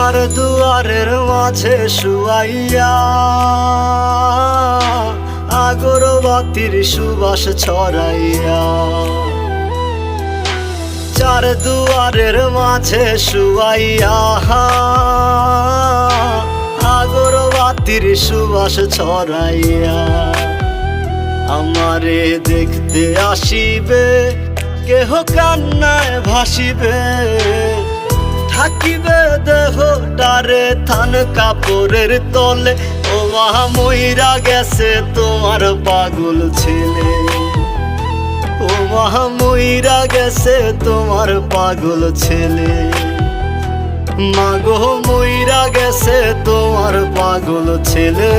চার দুয়ারের মাঝে শুয়াইয়া আগরবাতির সুবাস ছড়াইয়া, চার দুয়ারের মাঝে শুয়াইয়া আগরবাতির সুবাস ছড়াইয়া, আমারে দেখতে আসিবে কেহ কান্নায় ভাসিবে, থাকিবে দেহটারে থান কাপড়ের তলে। ও মা মইরা গেছে তোমার পাগল ছেলে, ও মা মইরা গেছে তোমার পাগল ছেলে, মাগো মইরা গেছে তোমার পাগল ছেলে।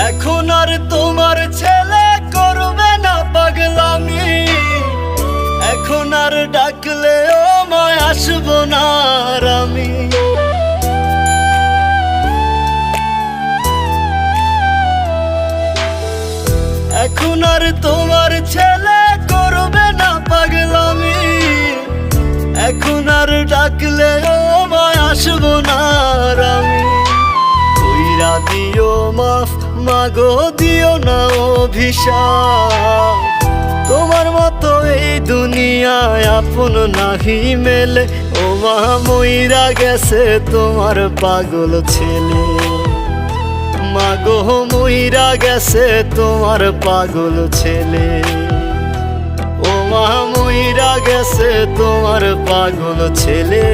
এখন আর তোমার ছেলে করবে না পাগলামি, এখন আর ডাকলেও মায় আসবো না আর আমি। এখন আর তোমার ছেলে করবে না পাগলামি, এখন আর ডাকলেও মায় আসবো না আর আমি। কইরা দিও মাফ মাগো, দিও না অভিশাপ, তোমার মতো এই দুনিয়ায় আপন নাহি মেলে। ও মা মইরা গেছে তোমার পাগল ছেলে, মাগো মইরা গেছে তোমার পাগল ছেলে, ও মা মইরা গেছে তোমার পাগল ছেলে।